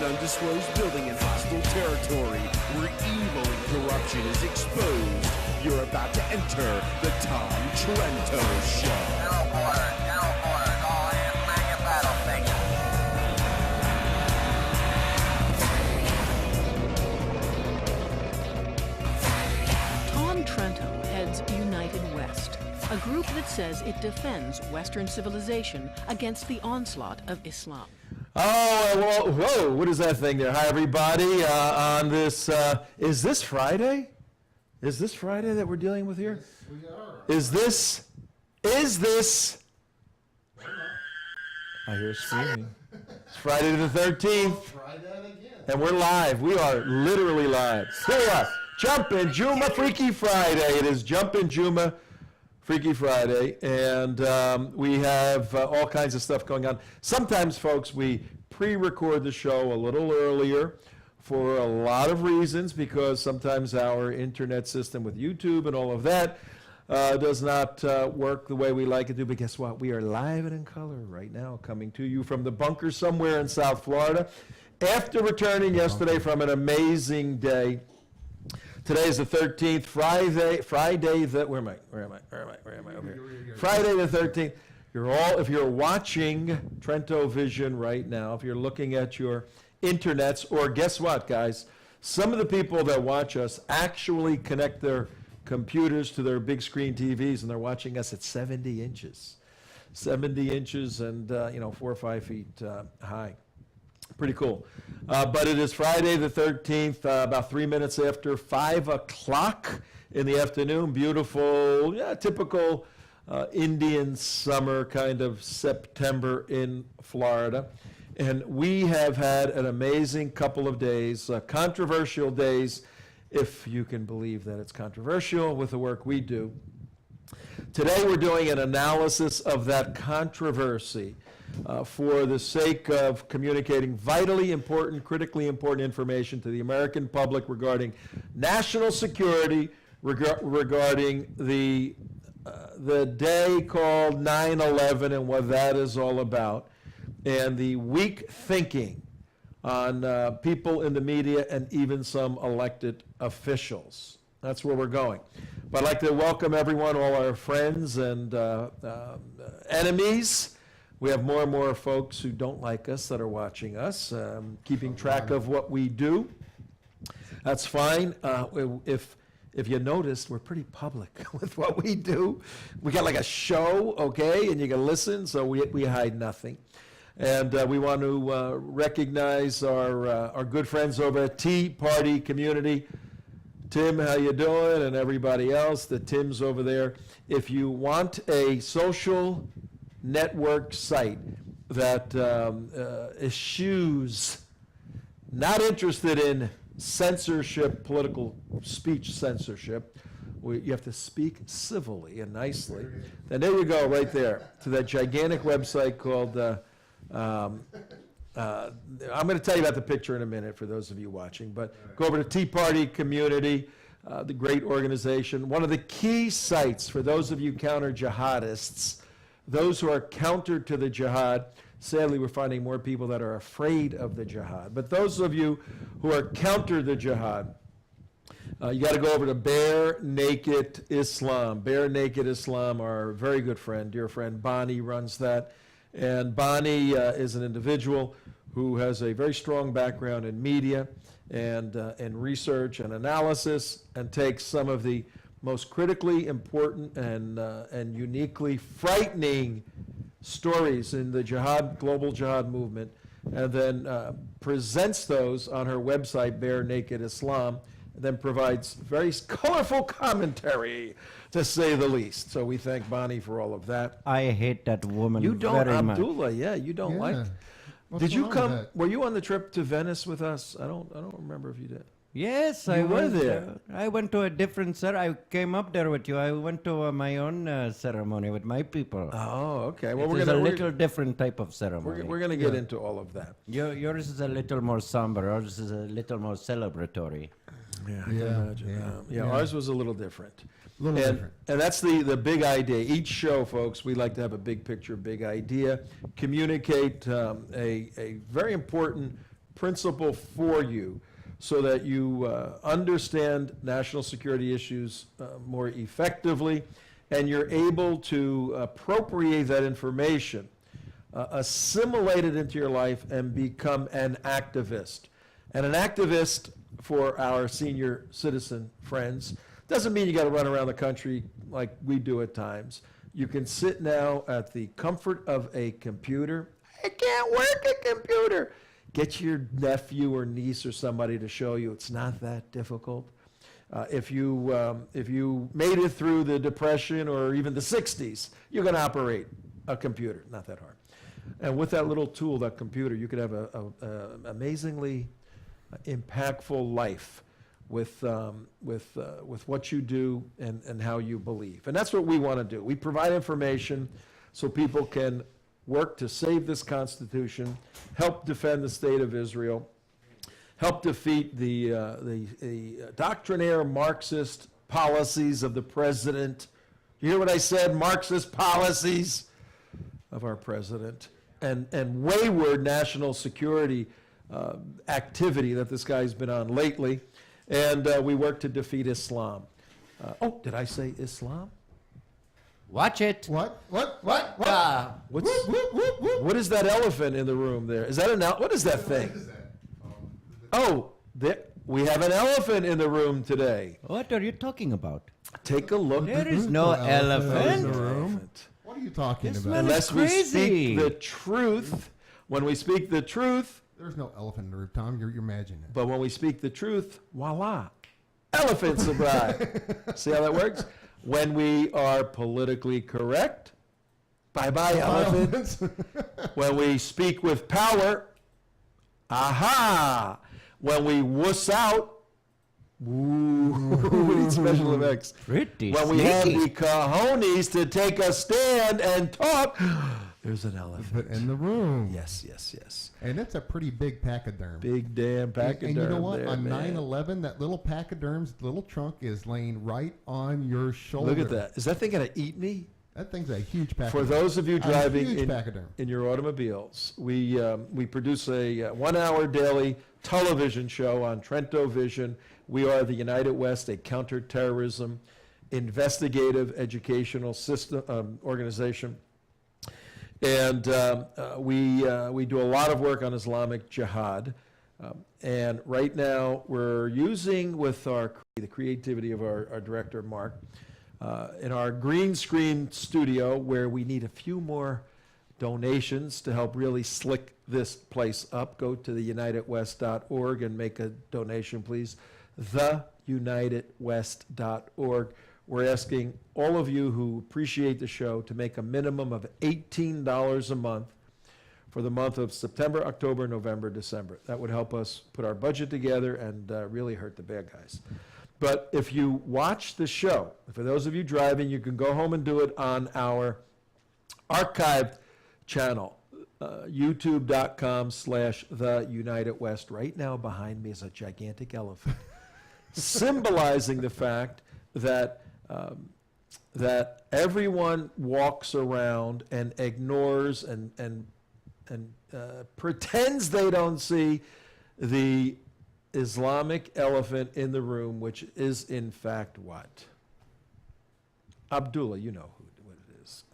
undisclosed building in hostile territory where evil and corruption is exposed. You're about to enter the Tom Trento Show. Tom Trento heads United West, a group that says it defends Western civilization against the onslaught of Islam. Oh, whoa, what is that thing there? Hi, everybody. On this, is this Friday? Is this Friday that we're dealing with here? Yes, we are. Is this, I hear screaming. It's Friday the 13th, Try that again. and we're live. We are literally live. Here we are. Jumpin Jumah Freaky Friday. It is Jumpin Jumah Freaky Friday, and we have all kinds of stuff going on. Sometimes, folks, we pre-record the show a little earlier for a lot of reasons, because sometimes our internet system with YouTube and all of that does not work the way we like it to. But guess what? We are live and in color right now, coming to you from the bunker somewhere in South Florida. After returning yesterday from an amazing day, today is the 13th, Friday the, where am I? Over here. Friday the 13th. If you're watching TrentoVision right now, if you're looking at your internets, or guess what, guys? Some of the people that watch us actually connect their computers to their big screen TVs, and they're watching us at 70 inches. 70 inches and, 4 or 5 feet high. Pretty cool. But it is Friday the 13th, about 3 minutes after 5 o'clock in the afternoon. Beautiful, typical Indian summer kind of September in Florida. And we have had an amazing couple of days, controversial days, if you can believe that it's controversial with the work we do. Today we're doing an analysis of that controversy for the sake of communicating vitally important, critically important information to the American public regarding national security, regarding the day called 9/11 and what that is all about, and the weak thinking on people in the media and even some elected officials. That's where we're going. But I'd like to welcome everyone, all our friends and enemies. We have more and more folks who don't like us that are watching us, keeping track of what we do. That's fine. If you noticed, we're pretty public with what we do. We got like a show, okay, and you can listen, so we hide nothing. And we want to recognize our good friends over at Tea Party Community. Tim, how you doing? And everybody else, the Tims over there. If you want a social network site that eschews, not interested in censorship, political speech censorship, you have to speak civilly and nicely. And there you go, right there, to that gigantic website called, I'm going to tell you about the picture in a minute for those of you watching, but go over to Tea Party Community, the great organization. One of the key sites for those of you counter-jihadists, those who are counter to the jihad. Sadly, we're finding more people that are afraid of the jihad. But those of you who are counter the jihad, you got to go over to Bare Naked Islam. Bare Naked Islam, our very good friend, dear friend, Bonnie runs that. And Bonnie is an individual who has a very strong background in media and research and analysis, and takes some of the most critically important and uniquely frightening stories in the jihad, global jihad movement, and then presents those on her website, Bare Naked Islam, and then provides very colorful commentary, to say the least. So we thank Bonnie for all of that. I hate that woman You don't, very much. Abdullah, you don't like. Did you come? Were you on the trip to Venice with us? I don't remember if you did. Yes, You I were was there. I went to a different I came up there with you. I went to my own ceremony with my people. Oh, okay. Well, It is a little different type of ceremony. we're going to get into all of that. Yours is a little more somber. Ours is a little more celebratory. Yeah, I can imagine. Ours was a little different. Different. And that's the big idea. Each show, folks, we like to have a big picture, big idea, communicate a very important principle for you so that you understand national security issues more effectively, and you're able to appropriate that information, assimilate it into your life, and become an activist. And an activist, for our senior citizen friends, doesn't mean you got to run around the country like we do at times. You can sit now at the comfort of a computer. I can't work a computer. Get your nephew or niece or somebody to show you it's not that difficult. If you made it through the Depression or even the 60s, you can operate a computer. Not that hard. And with that little tool, that computer, you could have an amazingly impactful life with what you do and how you believe. And that's what we want to do. We provide information so people can work to save this Constitution, help defend the state of Israel, help defeat the doctrinaire Marxist policies of the president. You hear what I said? Marxist policies of our president and wayward national security activity that this guy's been on lately. And we work to defeat Islam. Did I say Islam? Watch it. What? What is that elephant in the room there? Is that what is that thing? What is that? We have an elephant in the room today. What are you talking about? Take a look. There is no elephant. What are you talking This about? man Unless we crazy. speak the truth. When we speak the truth, There's no elephant in the room, Tom. You're imagining it. but when we speak the truth, voila, elephants arrive. See how that works? When we are politically correct, bye-bye elephant. When we speak with power, aha. When we wuss out, ooh, we need special effects. Pretty When we have sneaky. the cojones to take a stand and talk, there's an elephant. But in the room. Yes. And it's a pretty big pachyderm. Big damn pachyderm. And you know what? there, On man. 9/11, that little pachyderm's little trunk is laying right on your shoulder. Look at that. Is that thing going to eat me? That thing's a huge pachyderm. For those of you A driving huge pachyderm. in your automobiles, we produce a 1-hour daily television show on TrentoVision. We are the United West, a counterterrorism investigative educational system organization. And we do a lot of work on Islamic jihad. And right now we're using with the creativity of our director, Mark, in our green screen studio where we need a few more donations to help really slick this place up. Go to theunitedwest.org and make a donation, please. Theunitedwest.org. We're asking all of you who appreciate the show to make a minimum of $18 a month for the month of September, October, November, December. That would help us put our budget together and really hurt the bad guys. But if you watch the show, for those of you driving, you can go home and do it on our archived channel, youtube.com/theunitedwest. Right now behind me is a gigantic elephant, symbolizing the fact that everyone walks around and ignores and pretends they don't see the Islamic elephant in the room, which is in fact what? Abdullah, you know what it is.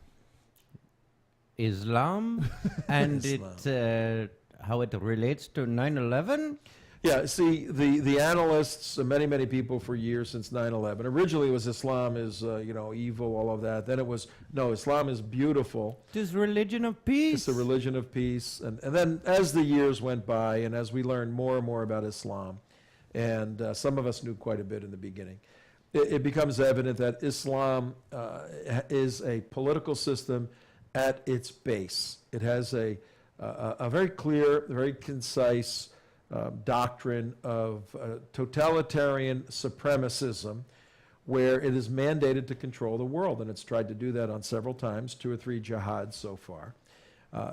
Islam and Islam. how it relates to 9/11? Yeah, see, the analysts, many people for years since 9/11, originally it was Islam is, evil, all of that. Then it was, no, Islam is beautiful. It is religion of peace. It's a religion of peace. And then as the years went by and as we learned more and more about Islam, and some of us knew quite a bit in the beginning, it becomes evident that Islam is a political system at its base. It has a very clear, very concise doctrine of totalitarian supremacism, where it is mandated to control the world, and it's tried to do that on several times, 2 or 3 jihads so far.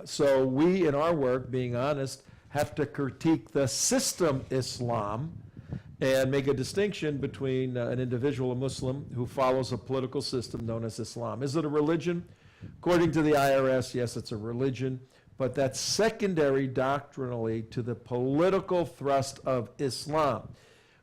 So we, in our work, being honest, have to critique the system Islam and make a distinction between an individual, a Muslim, who follows a political system known as Islam. Is it a religion? According to the IRS, yes, it's a religion, but that's secondary doctrinally to the political thrust of Islam.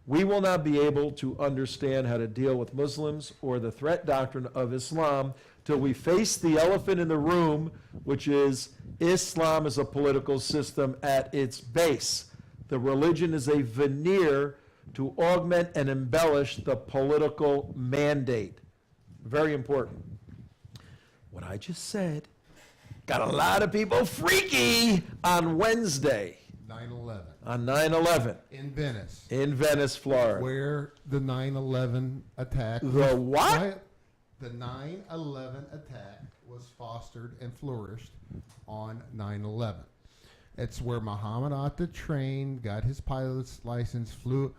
We will not be able to understand how to deal with Muslims or the threat doctrine of Islam till we face the elephant in the room, which is Islam is a political system at its base. The religion is a veneer to augment and embellish the political mandate. Very important. What I just said got a lot of people freaky on Wednesday. 9/11. On 9/11. In Venice. In Venice, Florida. Where the 9/11 attack. The what? The 9/11 attack was fostered and flourished on 9/11. It's where Muhammad Atta trained, got his pilot's license, flew,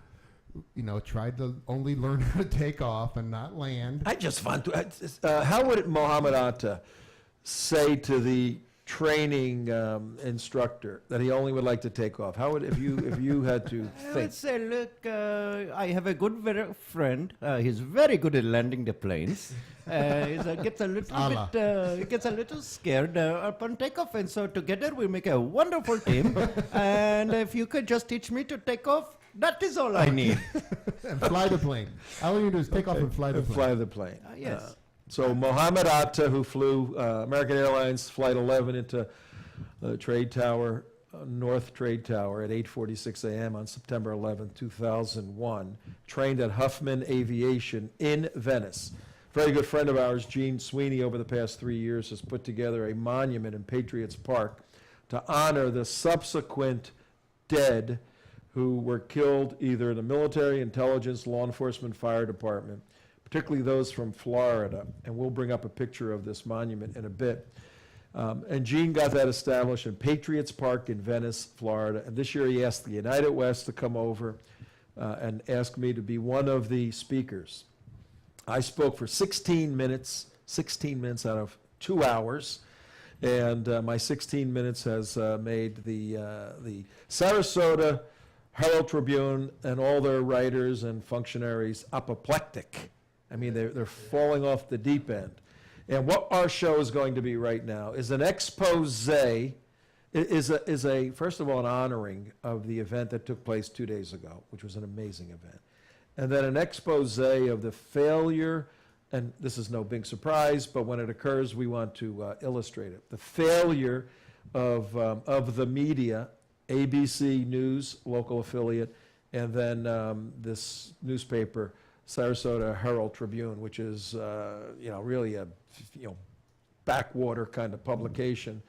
tried to only learn how to take off and not land. I just want to. How would Muhammad Atta say to the training instructor that he only would like to take off? How would if you had to I would think? say, look, I have a good friend. He's very good at landing the planes. He gets a little scared upon takeoff, and so together we make a wonderful team. And if you could just teach me to take off, that is all I need. And fly the plane. All you do is take off and fly the plane. Fly the plane. Yes. So Mohammed Atta, who flew American Airlines Flight 11 into the Trade Tower, North Trade Tower at 8:46 a.m. on September 11, 2001, trained at Huffman Aviation in Venice. Very good friend of ours, Gene Sweeney, over the past 3 years has put together a monument in Patriots Park to honor the subsequent dead who were killed either in the military, intelligence, law enforcement, fire department, particularly those from Florida. And we'll bring up a picture of this monument in a bit. And Gene got that established in Patriots Park in Venice, Florida. And this year he asked the United West to come over and ask me to be one of the speakers. I spoke for 16 minutes out of 2 hours. And my 16 minutes has made the Sarasota Herald Tribune and all their writers and functionaries apoplectic. I mean, they're falling off the deep end. And what our show is going to be right now is an expose, is a first of all, an honoring of the event that took place 2 days ago, which was an amazing event. And then an expose of the failure, and this is no big surprise, but when it occurs, we want to illustrate it. The failure of the media, ABC News, local affiliate, and then this newspaper, Sarasota Herald Tribune, which is really a backwater kind of publication.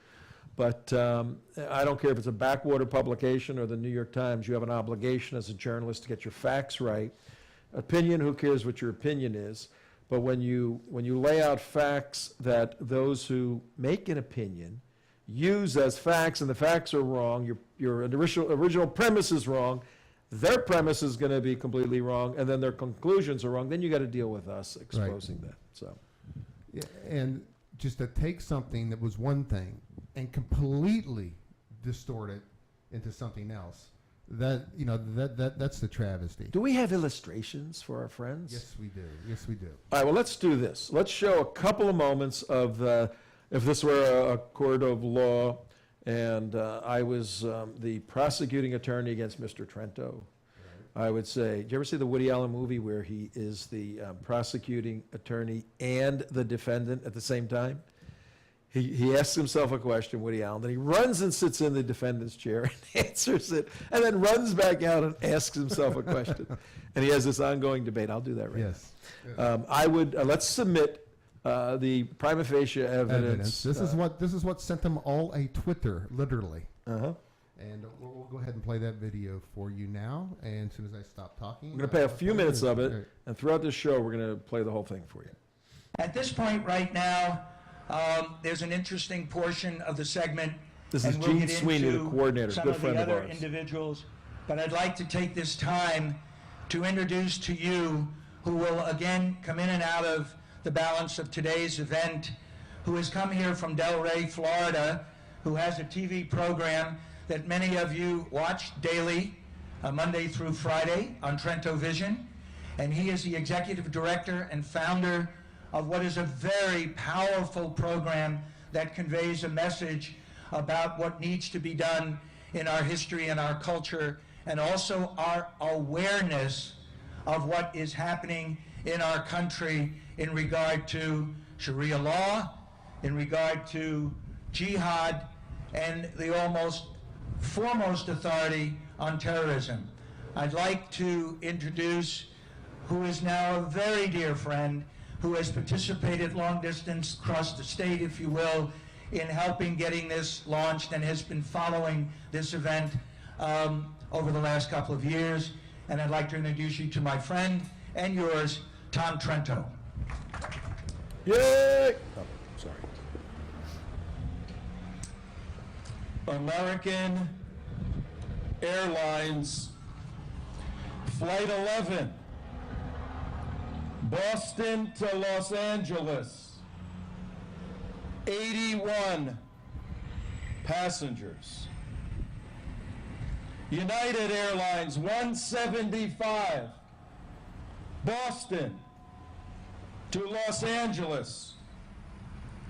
But I don't care if it's a backwater publication or the New York Times. You have an obligation as a journalist to get your facts right. Opinion, who cares what your opinion is? But when you lay out facts that those who make an opinion use as facts, and the facts are wrong, your original premise is wrong, their premise is going to be completely wrong, and then their conclusions are wrong, then you got to deal with us exposing that. So, Yeah, and just to take something that was one thing and completely distort it into something else, that's the travesty. do we have illustrations for our friends? Yes, we do. Yes, we do. All right, well, let's do this. Let's show a couple of moments of if this were a court of law and I was the prosecuting attorney against Mr. Trento, I would say, did you ever see the Woody Allen movie where he is the prosecuting attorney and the defendant at the same time? He asks himself a question, Woody Allen, then he runs and sits in the defendant's chair and answers it, and then runs back out and asks himself a question. And he has this ongoing debate. I'll do that right Yes. now. I would, let's submit the prima facie evidence. This is what sent them all a Twitter, literally. Uh-huh. And we'll go ahead and play that video for you now. And as soon as I stop talking, I'm going to play a few minutes of it, All right. and throughout this show, we're going to play the whole thing for you. At this point right now, there's an interesting portion of the segment. This is and we'll Gene get Sweeney, the into coordinator, some good of friend the of other ours. individuals, but I'd like to take this time to introduce to you who will again come in and out of the balance of today's event, who has come here from Delray, Florida, who has a TV program that many of you watch daily, Monday through Friday on TrentoVision, and he is the executive director and founder of what is a very powerful program that conveys a message about what needs to be done in our history and our culture, and also our awareness of what is happening in our country in regard to Sharia law, in regard to jihad, and the almost foremost authority on terrorism. I'd like to introduce who is now a very dear friend, who has participated long distance across the state, if you will, in helping getting this launched and has been following this event over the last couple of years. And I'd like to introduce you to my friend and yours, Tom Trento. Yay! Oh, sorry. American Airlines Flight 11, Boston to Los Angeles, 81 passengers. United Airlines 175, Boston to Los Angeles,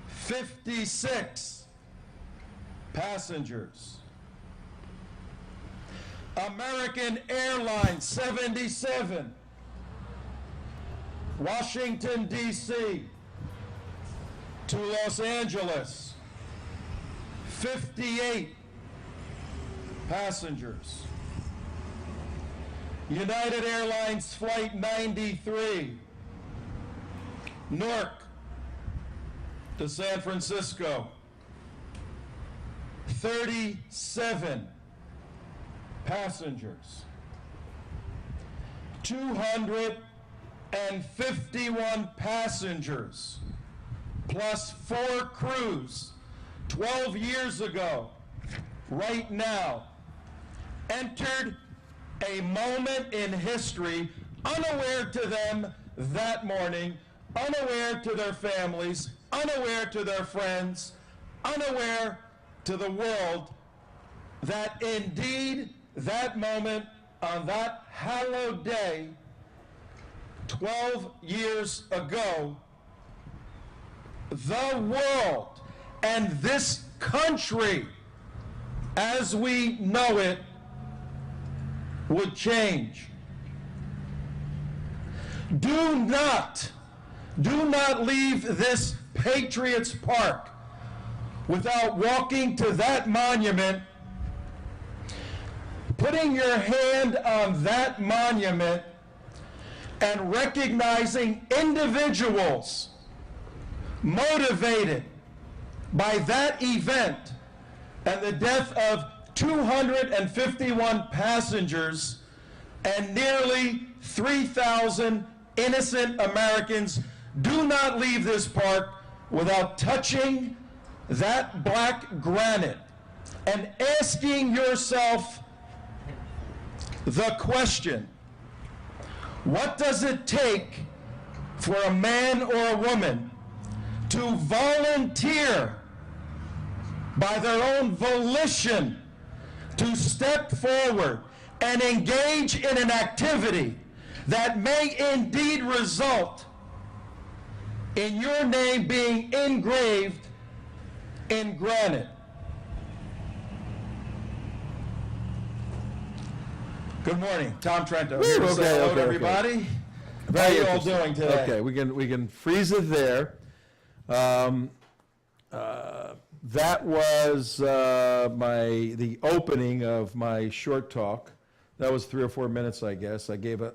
56 passengers. American Airlines 77, Washington, D.C. to Los Angeles, 58 passengers. United Airlines Flight 93, Newark to San Francisco, 37 passengers. 251 passengers plus 4 crews 12 years ago, right now, entered a moment in history unaware to them that morning, unaware to their families, unaware to their friends, unaware to the world, that indeed that moment on that hallowed day 12 years ago, the world and this country as we know it would change. Do not leave this Patriots Park without walking to that monument, putting your hand on that monument, and recognizing individuals motivated by that event and the death of 251 passengers and nearly 3,000 innocent Americans. Do not leave this park without touching that black granite and asking yourself the question, what does it take for a man or a woman to volunteer by their own volition to step forward and engage in an activity that may indeed result in your name being engraved in granite? Good morning, Tom Trento. Here to say hello to everybody. How are you all doing today? Okay, we can freeze it there. That was the opening of my short talk. That was 3 or 4 minutes, I guess. I gave a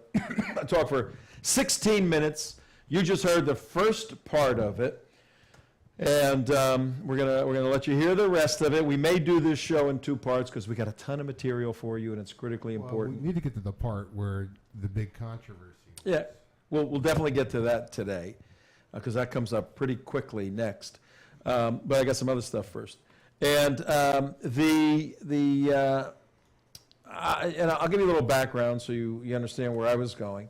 talk for 16 minutes. You just heard the first part of it, and we're gonna let you hear the rest of it. We may do this show in 2 parts because we got a ton of material for you, and it's critically important. We need to get to the part where the big controversy. Yeah, we'll definitely get to that today because that comes up pretty quickly next. But I got some other stuff first, and and I'll give you a little background so you understand where I was going.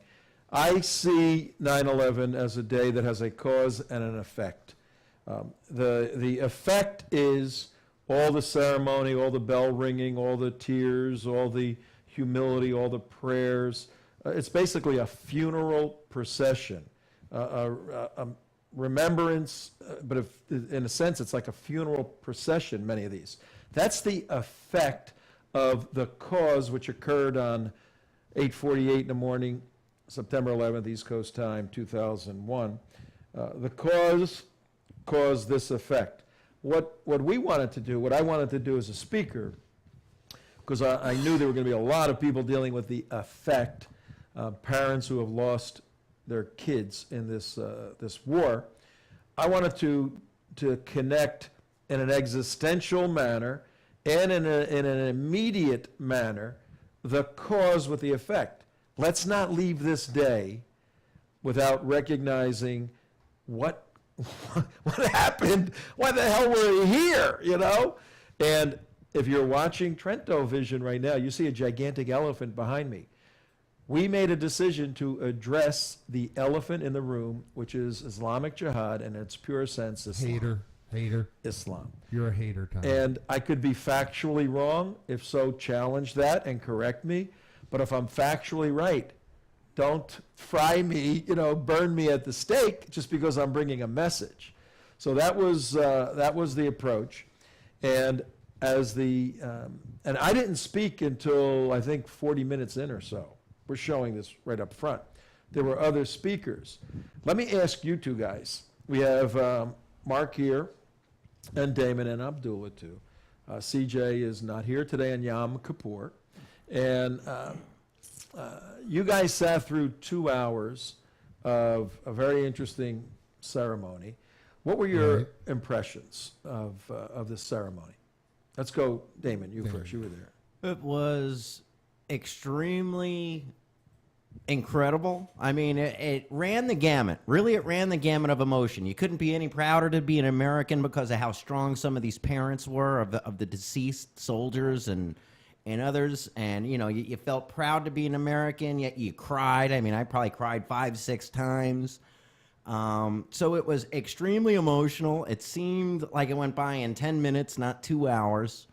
I see 9/11 as a day that has a cause and an effect. The effect is all the ceremony, all the bell ringing, all the tears, all the humility, all the prayers. It's basically a funeral procession, a remembrance, but if, in a sense, it's like a funeral procession, many of these. That's the effect of the cause which occurred on 8:48 in the morning, September 11th, East Coast time, 2001. The cause caused this effect. What we wanted to do, what I wanted to do as a speaker, because I knew there were going to be a lot of people dealing with the effect, parents who have lost their kids in this war. I wanted to connect in an existential manner and in an immediate manner the cause with the effect. Let's not leave this day without recognizing what happened, why the hell were we here, you know? And if you're watching TrentoVision right now, you see a gigantic elephant behind me. We made a decision to address the elephant in the room, which is Islamic jihad, and in its pure sense, Islam. Hater. Islam. You're a hater, Tom. And I could be factually wrong. If so, challenge that and correct me. But if I'm factually right, don't fry me, burn me at the stake just because I'm bringing a message. So that was the approach. And and I didn't speak until I think 40 minutes in or so. We're showing this right up front. There were other speakers. Let me ask you two guys. We have Mark here, and Damon and Abdullah too. CJ is not here today on Yom Kippur. And you guys sat through 2 hours of a very interesting ceremony. What were your impressions of this ceremony? Let's go, Damon, you first. You were there. It was extremely incredible. I mean, it ran the gamut. Really, it ran the gamut of emotion. You couldn't be any prouder to be an American because of how strong some of these parents were of the deceased soldiers and others. And, you felt proud to be an American, yet you cried. I mean, I probably cried 5-6 times. So it was extremely emotional. It seemed like it went by in 10 minutes, not 2 hours.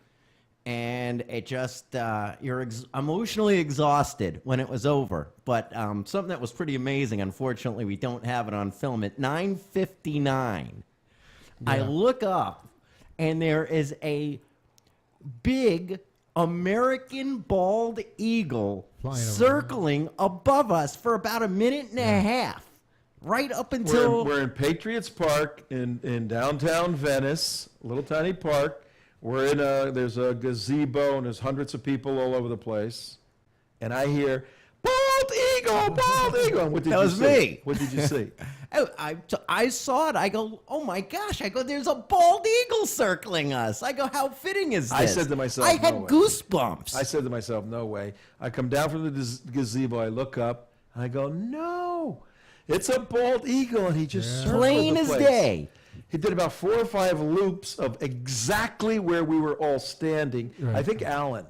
And it just, you're emotionally exhausted when it was over. But something that was pretty amazing, unfortunately, we don't have it on film. At 9:59, I look up, and there is a big American bald eagle circling above us for about a minute and a half. Right up until... We're in Patriots Park in downtown Venice, a little tiny park. We're in there's a gazebo, and there's hundreds of people all over the place. And I hear, bald eagle, bald eagle. And what did that you was see? Me. What did you see? I saw it. I go, oh my gosh. I go, there's a bald eagle circling us. I go, how fitting is this? I said to myself, I had no way. goosebumps. I said to myself, no way. I come down from the gazebo, I look up, and I go, no, it's a bald eagle. And he just circled plain the as place. day. He did about 4 or 5 loops of exactly where we were all standing. Right. I think Alan,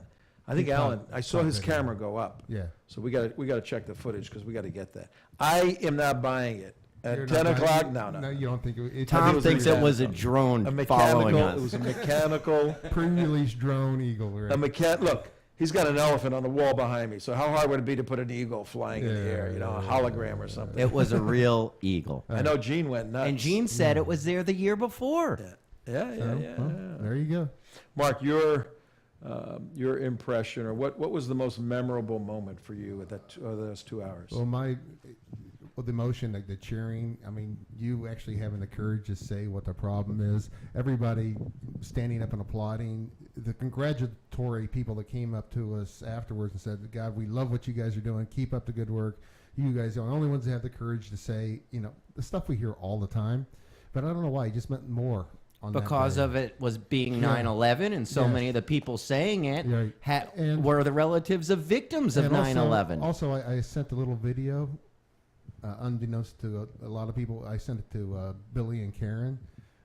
I saw his camera go up. Yeah. So we got to check the footage because we got to get that. I am not buying it. At You're 10 not o'clock, buying- no. No, you don't think it Tom thinks it was a drone following us. It was a mechanical. pre-release drone eagle. Right? Look, he's got an elephant on the wall behind me. So how hard would it be to put an eagle flying in the air? A hologram or something. It was a real eagle. I know Gene went nuts. And Gene said it was there the year before. Yeah. Well, there you go. Mark, your impression, or what was the most memorable moment for you at those 2 hours? Well, the emotion, like the cheering. I mean, you actually having the courage to say what the problem is. Everybody standing up and applauding. The congratulatory people that came up to us afterwards and said, "God, we love what you guys are doing. Keep up the good work. You guys are the only ones that have the courage to say, the stuff we hear all the time." But I don't know why. It just meant more. Because of it was being 9/11, and so many of the people saying it were the relatives of victims of 9/11. Also, I sent a little video, unbeknownst to a lot of people. I sent it to Billy and Karen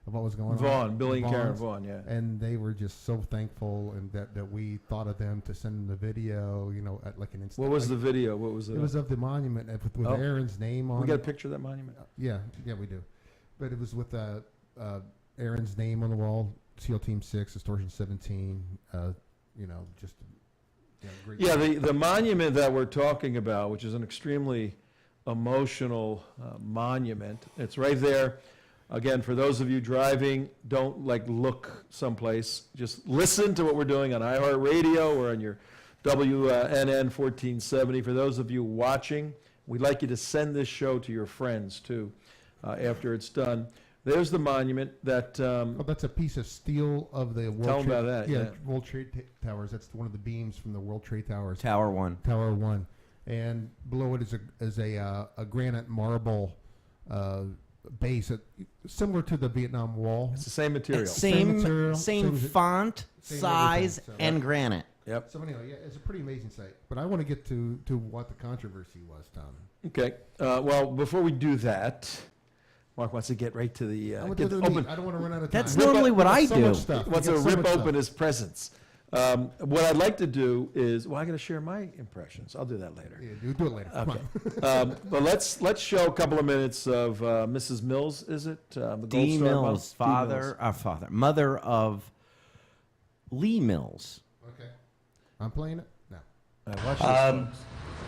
of what was going on. Billy and Karen Vaughn, yeah. And they were just so thankful, and that we thought of them to send them the video, at like an instant. What was the video? What was it? It was of the monument with Aaron's name on it. We got a picture of that monument? Yeah, we do. But it was with Aaron's name on the wall, SEAL Team 6, Extortion 17, just great. Yeah, the monument that we're talking about, which is an extremely emotional monument. It's right there. Again, for those of you driving, don't look someplace. Just listen to what we're doing on iHeartRadio or on your WNN 1470. For those of you watching, we'd like you to send this show to your friends too after it's done. There's the monument that. That's a piece of steel of the World Tell them Trade. about that. Yeah. World Trade Towers. That's one of the beams from the World Trade Towers. Tower 1. Tower 1, and below it is a granite marble base, similar to the Vietnam Wall. It's the same material. Same material, Same font, same size, everything, so- and granite. Yep. So anyway, yeah, it's a pretty amazing site. But I want to get to what the controversy was, Tom. Okay. Well, before we do that, Mark wants to get right to the I want get to open. I don't want to run out of time. That's normally what I So do. much stuff. Wants We to got so rip much open stuff. his presents. What I'd like to do is, I got to share my impressions. I'll do that later. Yeah, do it later. Come Okay. on. But let's show a couple of minutes of Mrs. Mills. Is it the Gold Dee Star model? Mills, Dee Mills. mother of Lee Mills. Okay. I'm playing it? No. Watch this, folks.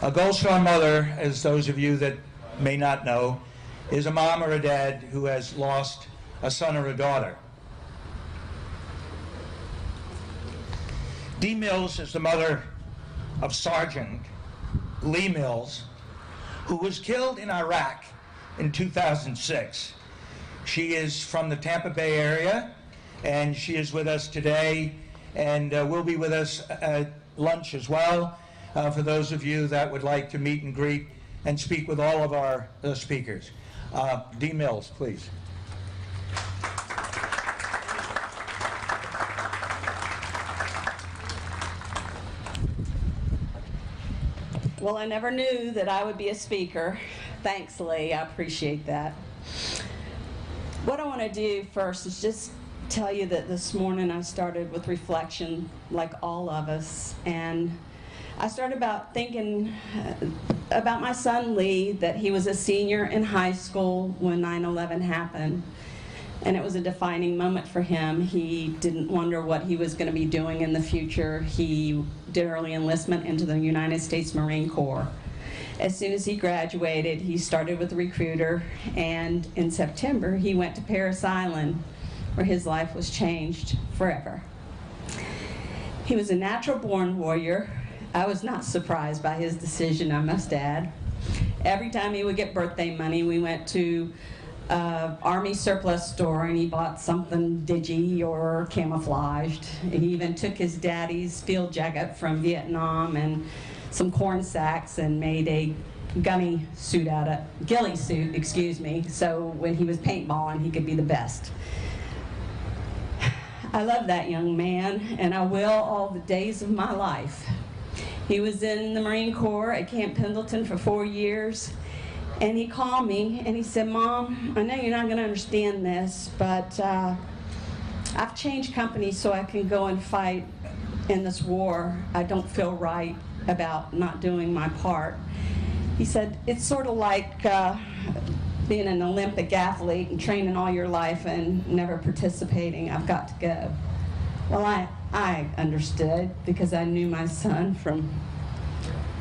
A Gold Star mother, as those of you that may not know, is a mom or a dad who has lost a son or a daughter. Dee Mills is the mother of Sergeant Lee Mills, who was killed in Iraq in 2006. She is from the Tampa Bay area, and she is with us today, and will be with us at lunch as well, for those of you that would like to meet and greet and speak with all of our speakers. Dee Mills, please. Well, I never knew that I would be a speaker. Thanks, Lee. I appreciate that. What I want to do first is just tell you that this morning I started with reflection, like all of us, and I started thinking about my son Lee, that he was a senior in high school when 9/11 happened. And it was a defining moment for him. He didn't wonder what he was going to be doing in the future. He did early enlistment into the United States Marine Corps. As soon as he graduated, he started with a recruiter, and in September, he went to Parris Island, where his life was changed forever. He was a natural-born warrior. I was not surprised by his decision, I must add. Every time he would get birthday money, we went to Army surplus store, and he bought something digi or camouflaged. He even took his daddy's field jacket from Vietnam and some corn sacks and made a ghillie suit, excuse me, so when he was paintballing, he could be the best. I love that young man, and I will all the days of my life. He was in the Marine Corps at Camp Pendleton for 4 years. And he called me and he said, "Mom, I know you're not going to understand this, but I've changed companies so I can go and fight in this war. I don't feel right about not doing my part." He said, "It's sort of like being an Olympic athlete and training all your life and never participating. I've got to go." Well, I understood, because I knew my son from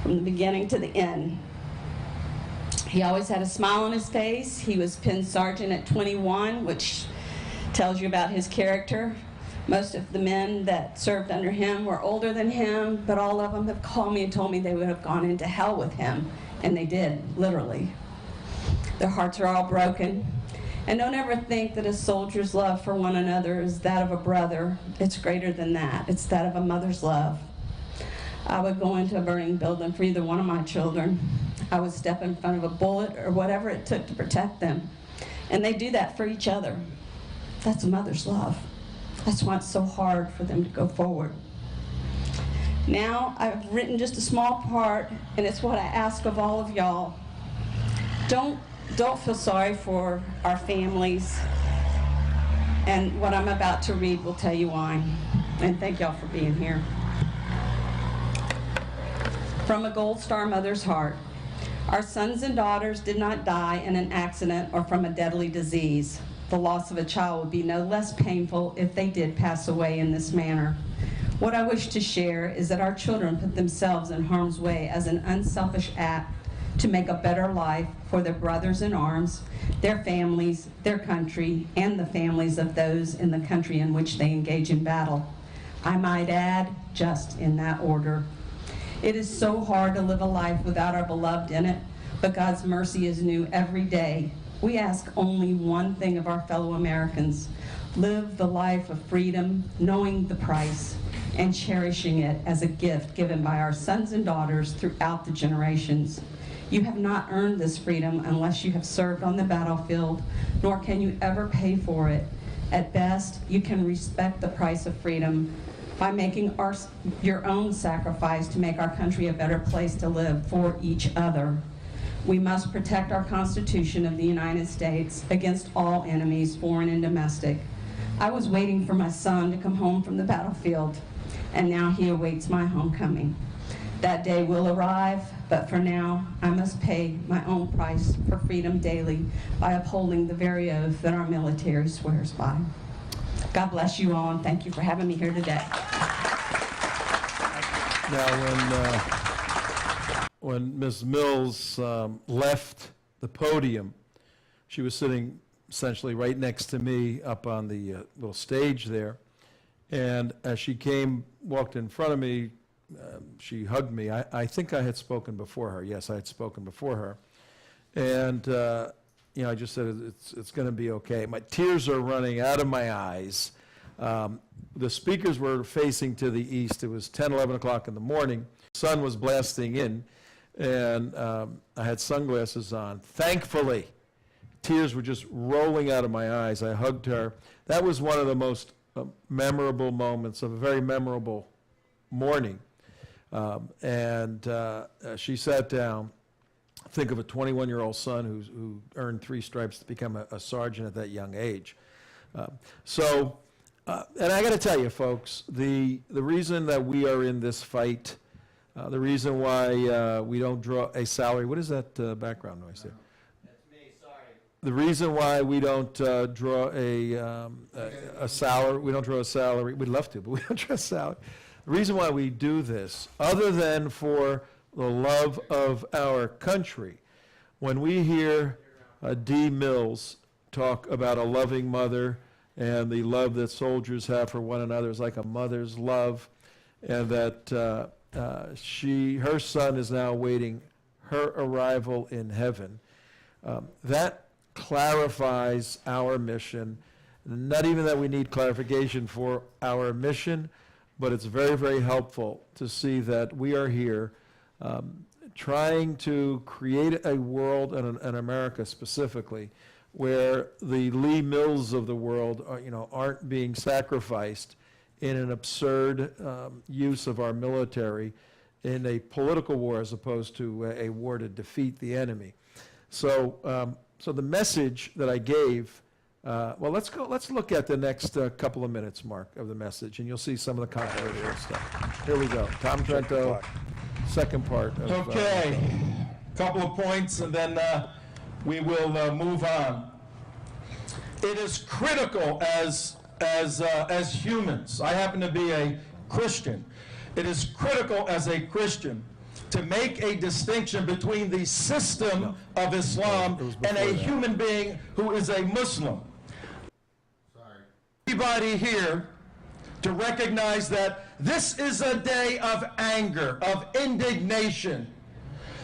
the beginning to the end. He always had a smile on his face. He was pen sergeant at 21, which tells you about his character. Most of the men that served under him were older than him, but all of them have called me and told me they would have gone into hell with him, and they did, literally. Their hearts are all broken. And don't ever think that a soldier's love for one another is that of a brother. It's greater than that. It's that of a mother's love. I would go into a burning building for either one of my children. I would step in front of a bullet or whatever it took to protect them. And they do that for each other. That's a mother's love. That's why it's so hard for them to go forward. Now, I've written just a small part, and it's what I ask of all of y'all. Don't feel sorry for our families. And what I'm about to read will tell you why. And thank y'all for being here. From a Gold Star mother's heart. Our sons and daughters did not die in an accident or from a deadly disease. The loss of a child would be no less painful if they did pass away in this manner. What I wish to share is that our children put themselves in harm's way as an unselfish act to make a better life for their brothers in arms, their families, their country, and the families of those in the country in which they engage in battle. I might add, just in that order. It is so hard to live a life without our beloved in it, but God's mercy is new every day. We ask only one thing of our fellow Americans: live the life of freedom, knowing the price, and cherishing it as a gift given by our sons and daughters throughout the generations. You have not earned this freedom unless you have served on the battlefield, nor can you ever pay for it. At best, you can respect the price of freedom by making your own sacrifice to make our country a better place to live for each other. We must protect our Constitution of the United States against all enemies, foreign and domestic. I was waiting for my son to come home from the battlefield, and now he awaits my homecoming. That day will arrive, but for now, I must pay my own price for freedom daily by upholding the very oath that our military swears by. God bless you all, and thank you for having me here today. Now, when Ms. Mills left the podium, she was sitting essentially right next to me up on the little stage there. And as she walked in front of me, she hugged me. I think I had spoken before her. Yes, I had spoken before her. And, I just said, it's going to be okay. My tears are running out of my eyes. The speakers were facing to the east. It was 10, 11 o'clock in the morning. The sun was blasting in, and I had sunglasses on. Thankfully, tears were just rolling out of my eyes. I hugged her. That was one of the most memorable moments of a very memorable morning. She sat down. Think of a 21-year-old son who earned 3 stripes to become a sergeant at that young age. And I got to tell you, folks, the reason that we are in this fight, the reason why we don't draw a salary. What is that background noise there? The reason why we don't draw a salary, we'd love to, but we don't draw a salary. The reason why we do this, other than for the love of our country, when we hear Dee Mills talk about a loving mother and the love that soldiers have for one another is like a mother's love, and that her son is now awaiting her arrival in heaven, that clarifies our mission. Not even that we need clarification for our mission, but it's very, very helpful to see that we are here trying to create a world, and America specifically, where the Lee Mills of the world aren't being sacrificed in an absurd use of our military in a political war as opposed to a war to defeat the enemy. So the message that I gave, let's look at the next couple of minutes, Mark, of the message, and you'll see some of the controversial stuff. Here we go. Tom Trento, second part. Okay, couple of points, and then we will move on. It is critical as humans. I happen to be a Christian. It is critical as a Christian to make a distinction between the system of Islam and a human being who is a Muslim. Everybody here to recognize that this is a day of anger, of indignation.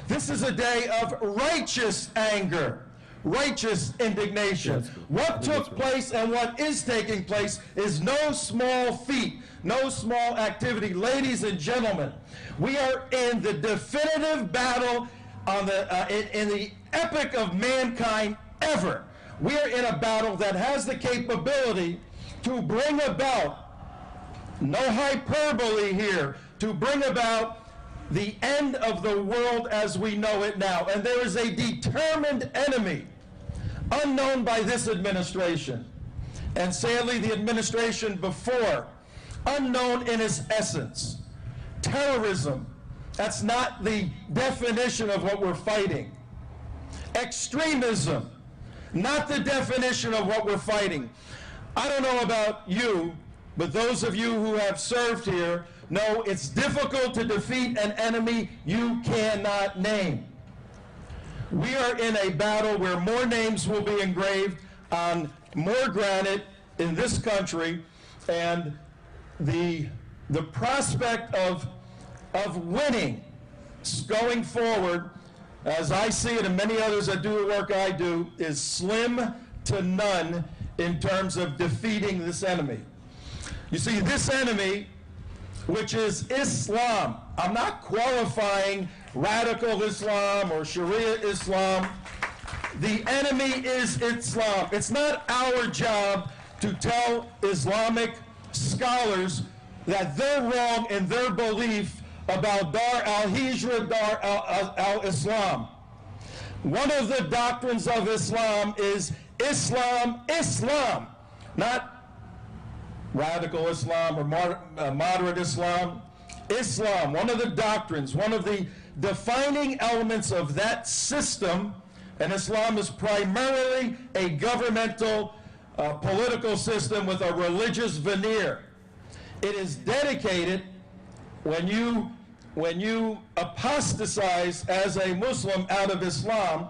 This is a day of righteous anger, righteous indignation. What took place and what is taking place is no small feat, no small activity. Ladies and gentlemen, we are in the definitive battle on in the epic of mankind ever. We are in a battle that has the capability to bring about, no hyperbole here, to bring about the end of the world as we know it now. And there is a determined enemy, unknown by this administration, and sadly the administration before, unknown in its essence. Terrorism, that's not the definition of what we're fighting. Extremism, not the definition of what we're fighting. I don't know about you, but those of you who have served here know it's difficult to defeat an enemy you cannot name. We are in a battle where more names will be engraved on more granite in this country, and the prospect of winning going forward, as I see it and many others that do the work I do, is slim to none in terms of defeating this enemy. You see, this enemy, which is Islam, I'm not qualifying radical Islam or Sharia Islam. The enemy is Islam. It's not our job to tell Islamic scholars that they're wrong in their belief about Dar al-Hijra, Dar al-Islam. One of the doctrines of Islam is Islam, not radical Islam or moderate Islam. Islam, one of the doctrines, one of the defining elements of that system, and Islam is primarily a governmental political system with a religious veneer. It is dedicated, when you apostatize as a Muslim out of Islam,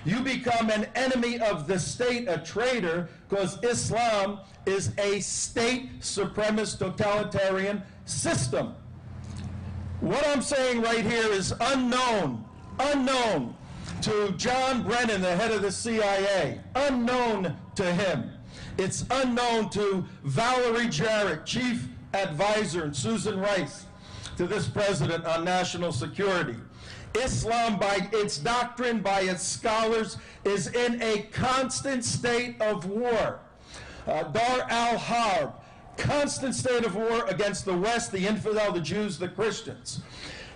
you become an enemy of the state, a traitor, because Islam is a state supremacist totalitarian system. What I'm saying right here is unknown to John Brennan, the head of the CIA, unknown to him. It's unknown to Valerie Jarrett, chief advisor, and Susan Rice, to this president on national security. Islam, by its doctrine, by its scholars, is in a constant state of war. Dar al-Harb, constant state of war against the West, the infidel, the Jews, the Christians.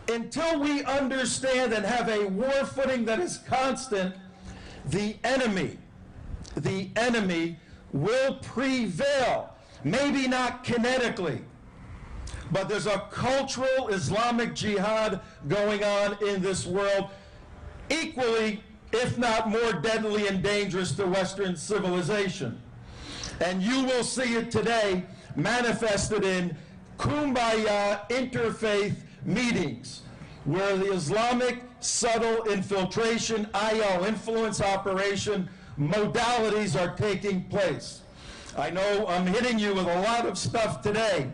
Until we understand and have a war footing that is constant, the enemy will prevail. Maybe not kinetically, but there's a cultural Islamic jihad going on in this world, equally, if not more deadly and dangerous to Western civilization. And you will see it today manifested in kumbaya interfaith meetings, where the Islamic subtle infiltration, IL, influence operation modalities are taking place. I know I'm hitting you with a lot of stuff today,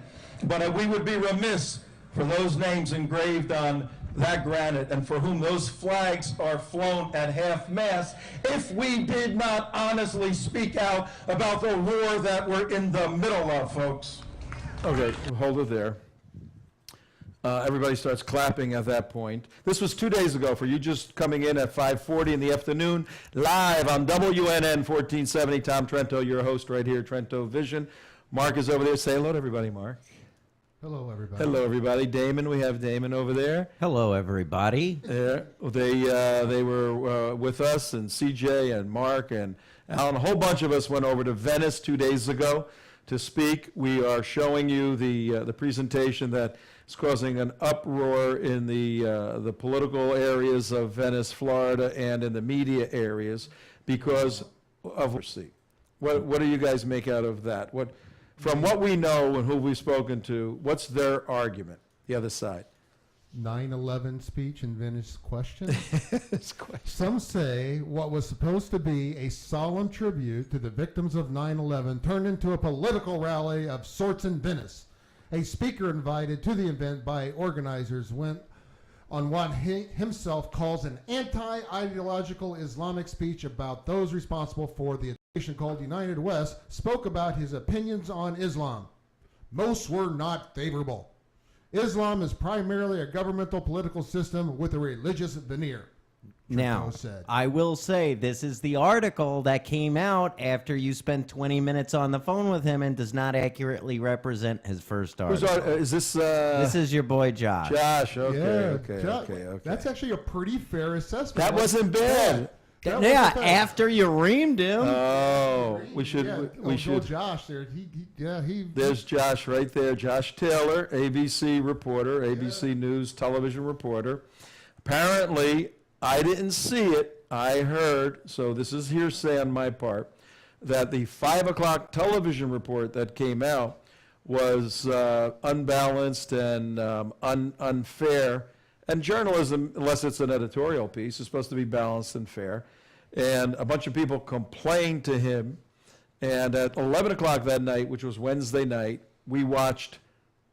but we would be remiss for those names engraved on that granite and for whom those flags are flown at half-mast if we did not honestly speak out about the war that we're in the middle of, folks. Okay, hold it there. Everybody starts clapping at that point. This was 2 days ago for you just coming in at 5:40 in the afternoon, live on WNN 1470. Tom Trento, your host right here, TrentoVision. Mark is over there. Say hello to everybody, Mark. Hello, everybody. Hello, everybody. Damon, we have Damon over there. Hello, everybody. There. They were with us, and CJ and Mark and Alan. A whole bunch of us went over to Venice 2 days ago to speak. We are showing you the presentation that is causing an uproar in the political areas of Venice, Florida, and in the media areas because of mercy. What do you guys make out of that? From what we know and who we've spoken to, what's their argument, the other side? 9/11 speech in Venice question. Some say what was supposed to be a solemn tribute to the victims of 9/11 turned into a political rally of sorts in Venice. A speaker invited to the event by organizers went on what he himself calls an anti-ideological Islamic speech about those responsible for the organization called United West, spoke about his opinions on Islam. Most were not favorable. Islam is primarily a governmental political system with a religious veneer. Now, said. I will say this is the article that came out after you spent 20 minutes on the phone with him and does not accurately represent his first article. Is this? This is your boy Josh. Josh. Okay. Yeah, Okay. That's actually a pretty fair assessment. That wasn't bad. Yeah, after you reamed him. Oh, we should. We should. Josh there. He. There's Josh right there. Josh Taylor, ABC reporter, ABC News television reporter. Apparently, I didn't see it. I heard, so this is hearsay on my part, that the 5 o'clock television report that came out was unbalanced and unfair And journalism, unless it's an editorial piece, is supposed to be balanced and fair. And a bunch of people complained to him. And at 11 o'clock that night, which was Wednesday night, we watched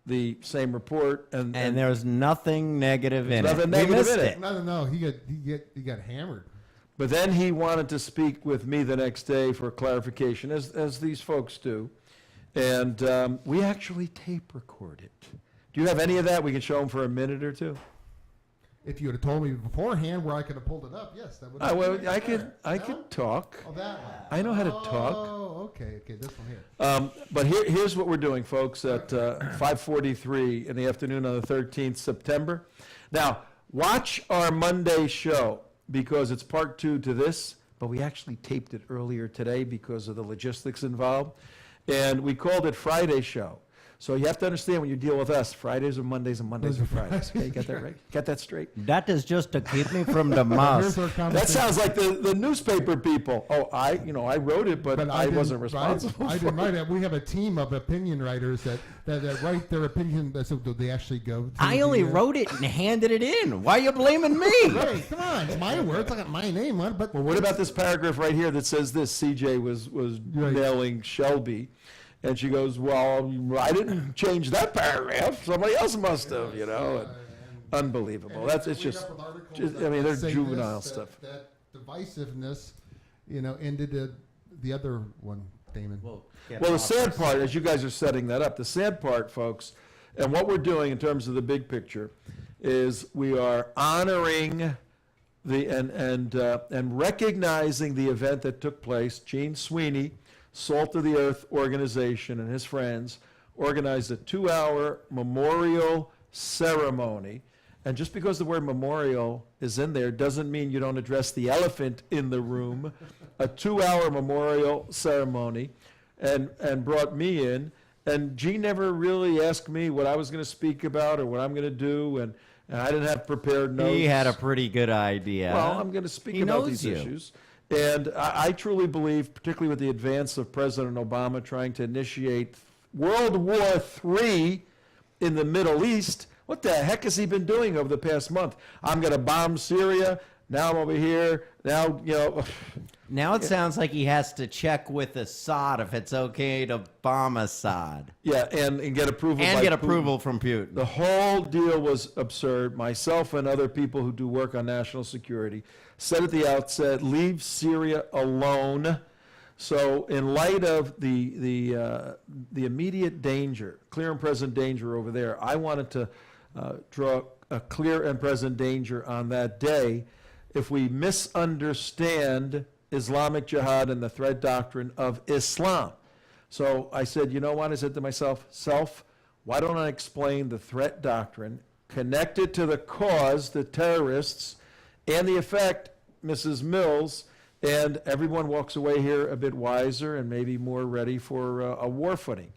the same report. And there was nothing negative in nothing it. negative We missed in it. No. He got hammered. But then he wanted to speak with me the next day for clarification, as these folks do. And we actually tape record it. Do you have any of that? We can show them for a minute or two. If you would have told me beforehand where I could have pulled it up, yes, that would have Well, been I there. could talk. Oh, that one. I know how to talk. Oh, okay, this one here. But here's what we're doing, folks, at 5:43 in the afternoon on the 13th September. Now, watch our Monday show because it's part 2 to this, but we actually taped it earlier today because of the logistics involved. And we called it Friday Show. So you have to understand when you deal with us, Fridays are Mondays and Mondays are Fridays. Okay, you got that right? Got that straight? That is just to keep me from the mouse. That sounds like the newspaper people. Oh, I wrote it, but I wasn't responsible. I didn't write it. We have a team of opinion writers that write their opinion. So they actually go. To I only wrote it and handed it in. Why are you blaming me? Hey, come on, it's my words. I got my name on it. But Well, what about this paragraph right here that says this? CJ was nailing Shelby. And she goes, well, I didn't change that paragraph. Somebody else must have, And unbelievable. It's just, I mean, they're juvenile stuff. That divisiveness, ended the other one, Damon. Well, the sad part, as you guys are setting that up, the sad part, folks, and what we're doing in terms of the big picture, is we are honoring and recognizing the event that took place. Gene Sweeney, Salt of the Earth organization, and his friends organized a 2-hour memorial ceremony. And just because the word memorial is in there doesn't mean you don't address the elephant in the room. A 2-hour memorial ceremony, and brought me in. And Gene never really asked me what I was going to speak about or what I'm going to do, and I didn't have prepared notes. He had a pretty good idea. Well, I'm going to speak about these issues. And I truly believe, particularly with the advance of President Obama trying to initiate World War III in the Middle East, what the heck has he been doing over the past month? I'm going to bomb Syria. Now I'm over here. Now, Now it sounds like he has to check with Assad if it's okay to bomb Assad. Yeah, and get approval. And by get Putin. approval from Putin. The whole deal was absurd. Myself and other people who do work on national security said at the outset, leave Syria alone. So in light of the immediate danger, clear and present danger over there, I wanted to draw a clear and present danger on that day if we misunderstand Islamic jihad and the threat doctrine of Islam. So I said, you know what? I said to myself, why don't I explain the threat doctrine connected to the cause, the terrorists, and the effect, Mrs. Mills, and everyone walks away here a bit wiser and maybe more ready for a war footing.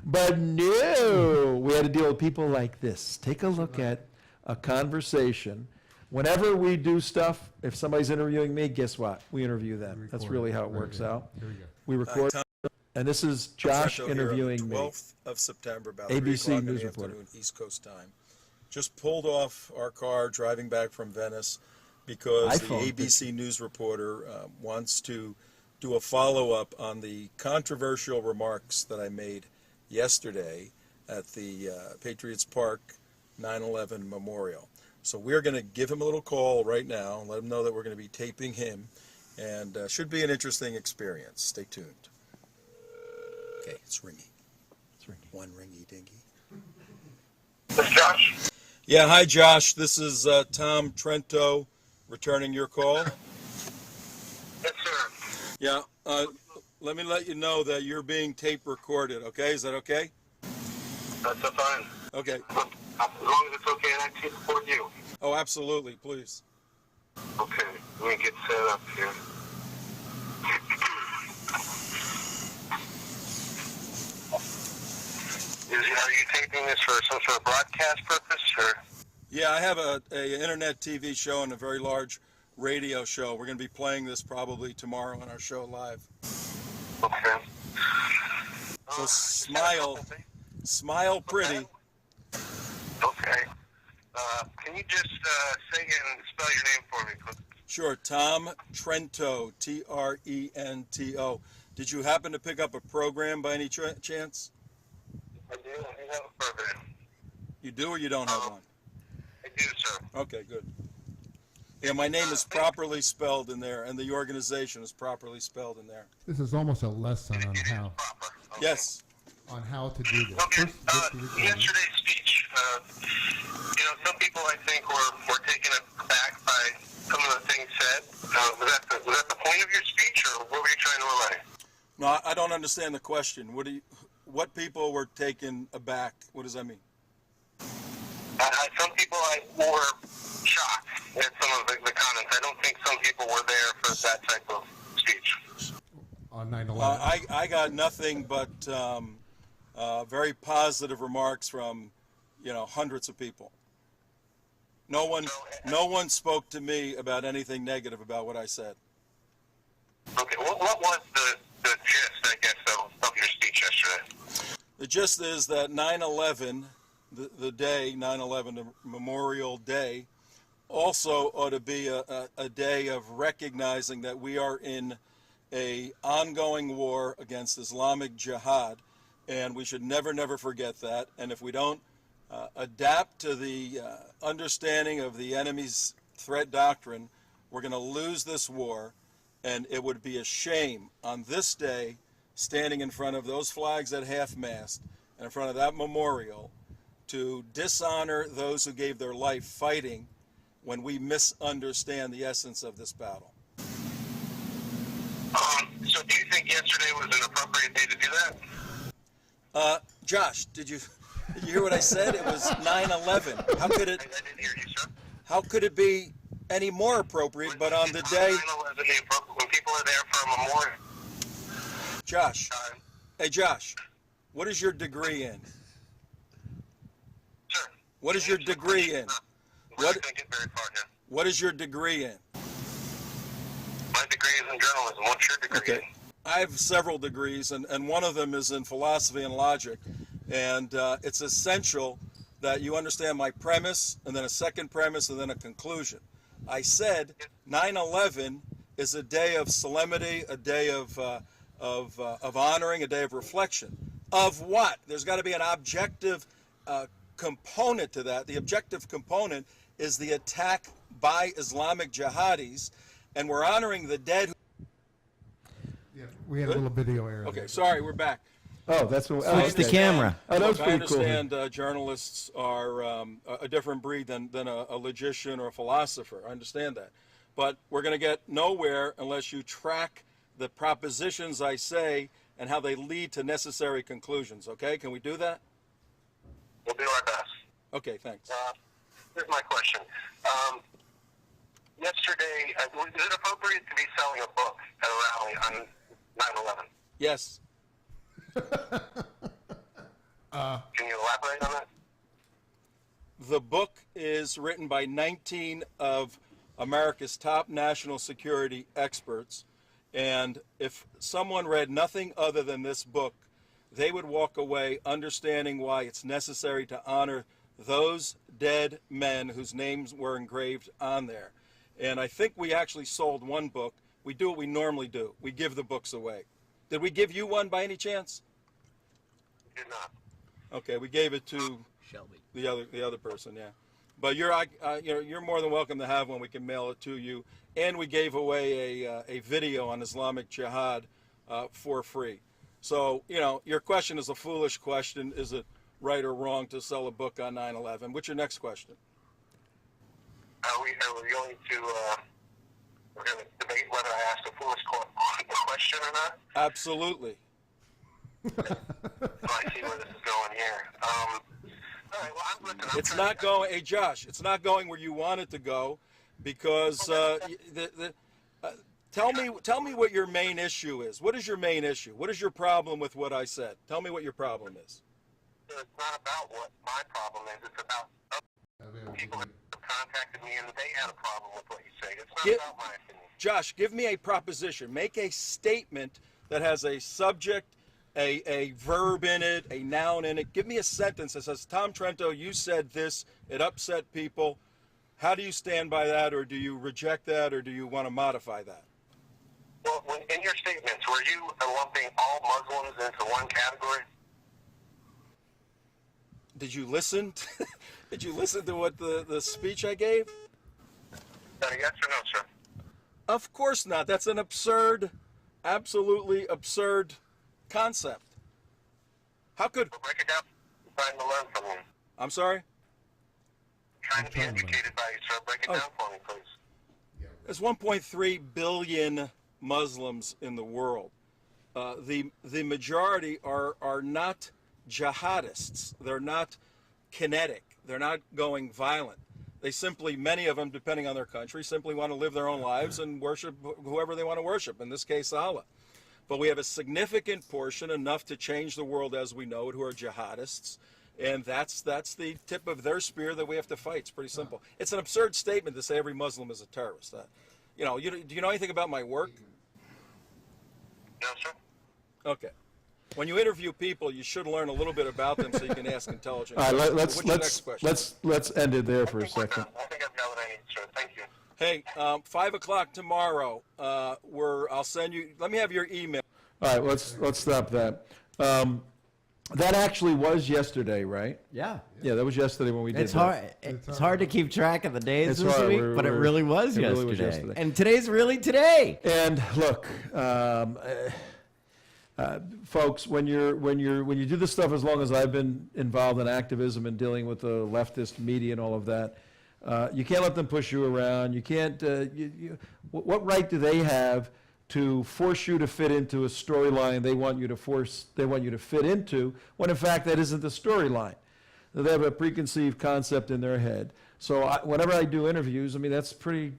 But no, we had to deal with people like this. Take a look at a conversation. Whenever we do stuff, if somebody's interviewing me, guess what? We interview them. That's really how it works out. Here we go. We record. And this is Josh Trento interviewing here on the me. 12th of September, about ABC 3 o'clock in news the reporter. afternoon, East Coast time. Just pulled off our car driving back from Venice because the iPhone. ABC news reporter wants to do a follow-up on the controversial remarks that I made yesterday at the Patriots Park 9/11 Memorial. So we're going to give him a little call right now and let him know that we're going to be taping him, and should be an interesting experience. Stay tuned. Okay, it's ringing. It's ringing. One ringy dingy. This is Josh. Yeah, hi Josh. This is Tom Trento returning your call. Yes, sir. Yeah, let me let you know that you're being tape recorded, okay? Is that okay? That's fine. Okay. As long as it's okay and I can support you. Oh, absolutely, please. Okay, let me get set up here. Are you taping this for some sort of broadcast purpose, or? Yeah, I have a internet TV show and a very large radio show. We're going to be playing this probably tomorrow on our show live. Okay. So smile pretty. Okay. Can you just say and spell your name for me, please? Sure, Tom Trento, Trento. Did you happen to pick up a program by any chance? I do. I have a program. You do or you don't have one? I do, sir. Okay, good. Yeah, my name is properly spelled in there, and the organization is properly spelled in there. This is almost a lesson on how Proper. Okay. Yes. on how to do this. Okay. First, just to Yesterday's speech, some people I think were taken aback by some of the things said. Was that the point of your speech, or what were you trying to relay? No, I don't understand the question. What people were taken aback? What does that mean? Some people were shocked at some of the comments. I don't think some people were there for that type of speech. on 9/11. I got nothing but very positive remarks from, hundreds of people. No one spoke to me about anything negative about what I said. Okay, what was the gist, I guess, of your speech yesterday? The gist is that 9/11, the day 9/11, the Memorial Day, also ought to be a day of recognizing that we are in a ongoing war against Islamic jihad, and we should never forget that. And if we don't adapt to the understanding of the enemy's threat doctrine, we're going to lose this war. And it would be a shame on this day, standing in front of those flags at half-mast and in front of that memorial, to dishonor those who gave their life fighting when we misunderstand the essence of this battle. So do you think yesterday was an appropriate day to do that? Josh, did you hear what I said? It was 9/11. How could I didn't hear you, sir. How could it be any more appropriate? But on the day, 9/11, when people are there for a memorial. Josh. Hey, Josh, what is your degree in? Sir. What is your degree in? We're thinking very far here. What is your degree in? My degree is in journalism. What's your degree in? I have several degrees, and one of them is in philosophy and logic. And it's essential that you understand my premise, and then a second premise, and then a conclusion. I said 9/11 is a day of solemnity, a day of honoring, a day of reflection. Of what? There's got to be an objective component to that. The objective component is the attack by Islamic jihadis, and we're honoring the dead. Yeah, we had a little video error. Okay, there. sorry, we're back. Oh, that's what. Switch the camera. Oh, that was Look, I pretty cool. understand journalists are a different breed than a logician or a philosopher. I understand that. But we're going to get nowhere unless you track the propositions I say and how they lead to necessary conclusions. Okay? Can we do that? We'll do our best. Okay, thanks. Here's my question. Yesterday, is it appropriate to be selling a book at a rally on 9/11? Yes. Can you elaborate on that? The book is written by 19 of America's top national security experts. And if someone read nothing other than this book, they would walk away understanding why it's necessary to honor those dead men whose names were engraved on there. And I think we actually sold one book. We do what we normally do. We give the books away. Did we give you one by any chance? Did not. Okay, we gave it to Shelby. the other person, yeah. But you're more than welcome to have one. We can mail it to you. And we gave away a video on Islamic jihad for free. So, your question is a foolish question. Is it right or wrong to sell a book on 9/11? What's your next question? Are we going to we're going to debate whether I asked a foolish question or not? Absolutely. I see where this is going here. All right, well, I'm It's not going, hey Josh, it's not going where you want it to go, because tell me what your main issue is. What is your main issue? What is your problem with what I said? Tell me what your problem is. It's not about what my problem is. It's about other people that contacted me and they had a problem with what you say. It's not about my opinion. Josh, give me a proposition. Make a statement that has a subject, a verb in it, a noun in it. Give me a sentence that says, Tom Trento, you said this, it upset people. How do you stand by that, or do you reject that, or do you want to modify that? Well, in your statements, were you lumping all Muslims into one category? Did you listen? Did you listen to what the speech I gave? Yes or no, sir? Of course not. That's an absurd, absolutely absurd concept. How could... Well, break it down. I'm trying to learn from you. I'm sorry? Trying to be educated by you, sir. Break it down for me, please. There's 1.3 billion Muslims in the world. The majority are not jihadists. They're not kinetic. They're not going violent. They simply, many of them, depending on their country, simply want to live their own lives and worship whoever they want to worship, in this case, Allah. But we have a significant portion, enough to change the world as we know it, who are jihadists. And that's the tip of their spear that we have to fight. It's pretty simple. It's an absurd statement to say every Muslim is a terrorist. Do you know anything about my work? No, sir. Okay. When you interview people, you should learn a little bit about them so you can ask intelligent All right, questions. What's your next question? let's end it there for a second. I think I've got what I need, sir. Thank you. Hey, 5 o'clock tomorrow. I'll send you. Let me have your email. All right, let's stop that. That actually was yesterday, right? Yeah. Yeah, that was yesterday when we did It's that. hard. It's hard to keep track of the days It's this hard. week, We're- but it we're- really was it yesterday. really was yesterday. And today's really today. And look, folks, when you do this stuff, as long as I've been involved in activism and dealing with the leftist media and all of that, you can't let them push you around. You can't. What right do they have to force you to fit into a storyline they want you to fit into, when in fact that isn't the storyline? They have a preconceived concept in their head. So whenever I do interviews, I mean, that's pretty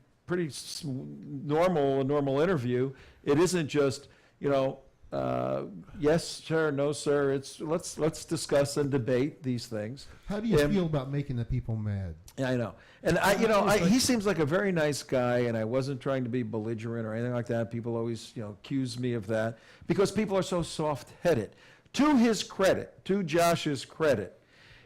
normal interview. It isn't just, yes sir, no sir. It's let's discuss and debate these things. How do you feel about making the people mad? Yeah, I know. And he seems like a very nice guy, and I wasn't trying to be belligerent or anything like that. People always, accuse me of that because people are so soft-headed. To his credit, to Josh's credit,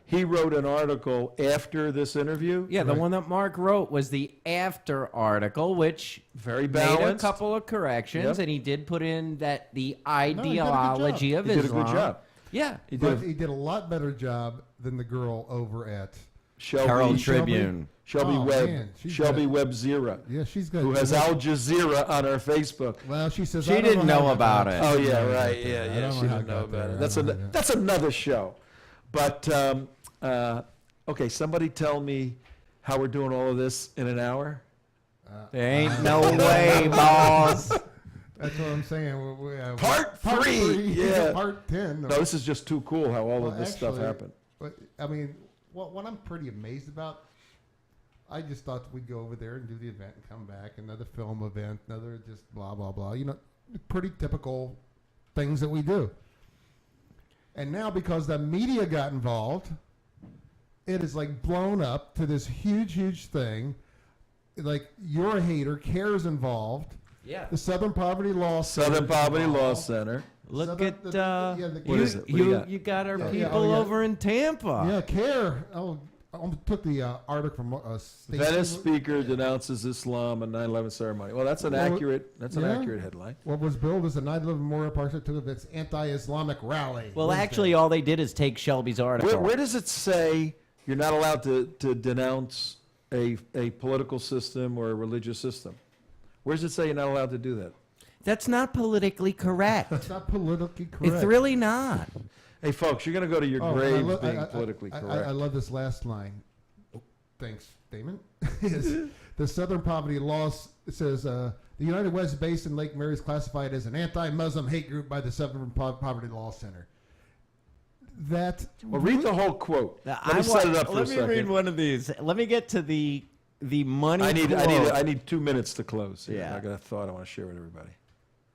he wrote an article after this interview. Yeah, the one that Mark wrote was the after article, which very made balanced. a couple of corrections, Yep. and he did put in that the he did a good ideology job. of He did a Islam. good job. Yeah. He But did he did a lot better job than the girl over at Herald Tribune. Shelby Oh, Webb. man, she's Shelby got- Webb Zira. Yeah, she's got. Who has Al Jazeera on her Facebook. Well, she says She I don't didn't how know I about got it. there. Oh yeah, I don't right. know Yeah, how I she got didn't know there. about I it. don't know. That's another show. But okay, somebody tell me how we're doing all of this in an hour. There ain't no way, boss. That's what I'm saying. Part three, yeah. Part 10. No, this is just too cool how all of this stuff actually, happened. But I mean, what I'm pretty amazed about, I just thought we'd go over there and do the event and come back, another film event, another just blah, blah, blah. Pretty typical things that we do. And now because the media got involved, it is like blown up to this huge, huge thing. Like, you're a hater, CARE's involved. Yeah. The Southern Poverty Law Southern Poverty Law Center. Look Southern- at What is it? What do you got? you got our Yeah, people over in Tampa. Yeah, CARE. I took the article from Station. Venice speaker denounces Islam and 9/11 ceremony. Well, that's an accurate headline. What was billed as a 9/11 Memorial Park to its anti-Islamic rally. Well, Wednesday. actually, all they did is take Shelby's article. Where does it say you're not allowed to denounce a political system or a religious system? Where does it say you're not allowed to do that? That's not politically correct. It's not politically correct. It's really not. Hey, folks, you're going to go to your Oh, graves being politically I correct. love this last line. Oh, thanks, Damon. The Southern Poverty Law says the United West base in Lake Mary is classified as an anti-Muslim hate group by the Southern Poverty Law Center. Well, read the whole quote. Now, Let me set it up for a Let me read second. one of these. Let me get to the money. I quote. need 2 minutes to close. Here. Yeah. I got a thought I want to share with everybody.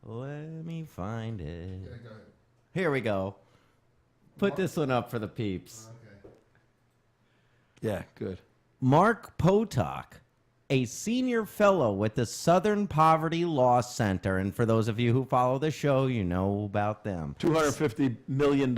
Let me find it. Yeah, go ahead. Here we go. Put this one up for the peeps. Okay. Yeah, good. Mark Potok, a senior fellow with the Southern Poverty Law Center. And for those of you who follow the show, you know about them. $250 million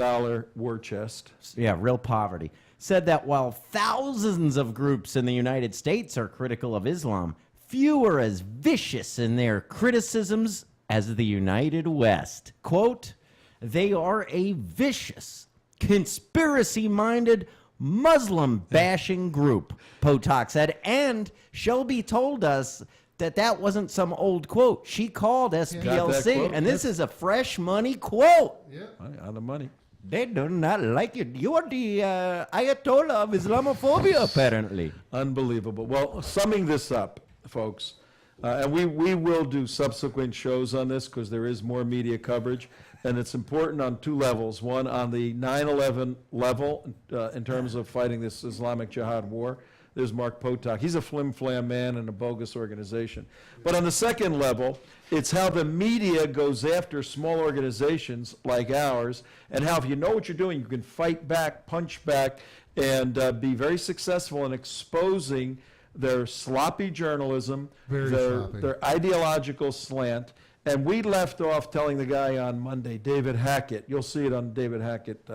war chest. Yeah, real poverty. Said that while thousands of groups in the United States are critical of Islam, few are as vicious in their criticisms as the United West. Quote, they are a vicious, conspiracy-minded, Muslim-bashing group, Potok said, and Shelby told us that that wasn't some old quote. She called SPLC, quote? and this is a fresh money quote. On the money. They do not like it. You are the Ayatollah of Islamophobia, apparently. Unbelievable. Well, summing this up, folks, and we will do subsequent shows on this because there is more media coverage, and it's important on two levels. One, on the 9/11 level, in terms of fighting this Islamic Jihad war. There's Mark Potok. He's a flim-flam man in a bogus organization. But on the second level, it's how the media goes after small organizations like ours, and how if you know what you're doing, you can fight back, punch back, and be very successful in exposing their sloppy journalism, their ideological slant. And we left off telling the guy on Monday, David Hackett, you'll see it on David Hackett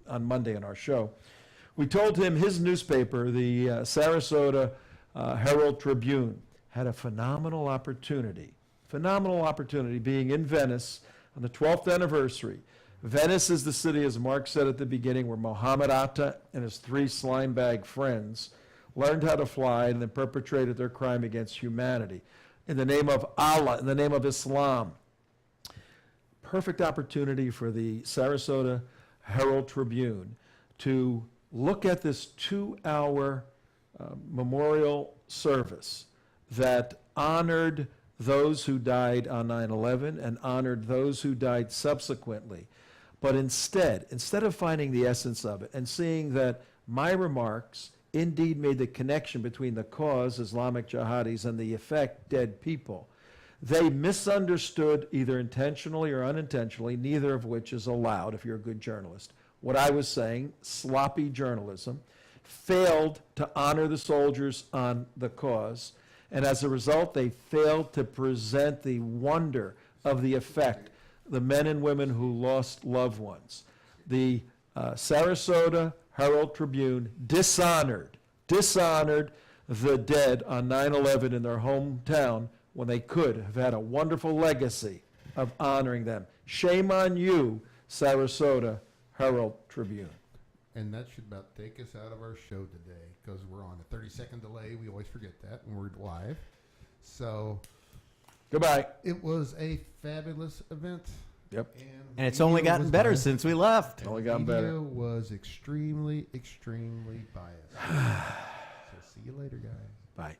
on Monday in our show. We told him his newspaper, the Sarasota Herald Tribune, had a phenomenal opportunity being in Venice on the 12th anniversary. Venice is the city, as Mark said at the beginning, where Muhammad Atta and his 3 slime bag friends learned how to fly and then perpetrated their crime against humanity. In the name of Allah, in the name of Islam. Perfect opportunity for the Sarasota Herald Tribune to look at this 2-hour memorial service that honored those who died on 9/11 and honored those who died subsequently. But instead of finding the essence of it and seeing that my remarks indeed made the connection between the cause, Islamic jihadis, and the effect, dead people, they misunderstood, either intentionally or unintentionally, neither of which is allowed if you're a good journalist. What I was saying, sloppy journalism, failed to honor the soldiers on the cause, and as a result, they failed to present the wonder of the effect, the men and women who lost loved ones. The Sarasota Herald Tribune dishonored the dead on 9/11 in their hometown when they could have had a wonderful legacy of honoring them. Shame on you, Sarasota Herald Tribune. And that should about take us out of our show today because we're on a 30-second delay. We always forget that when we're live. So, goodbye. It was a fabulous event. Yep. And it's only gotten better since we left. Only gotten better. Media was extremely, extremely biased. So see you later, guys. Bye.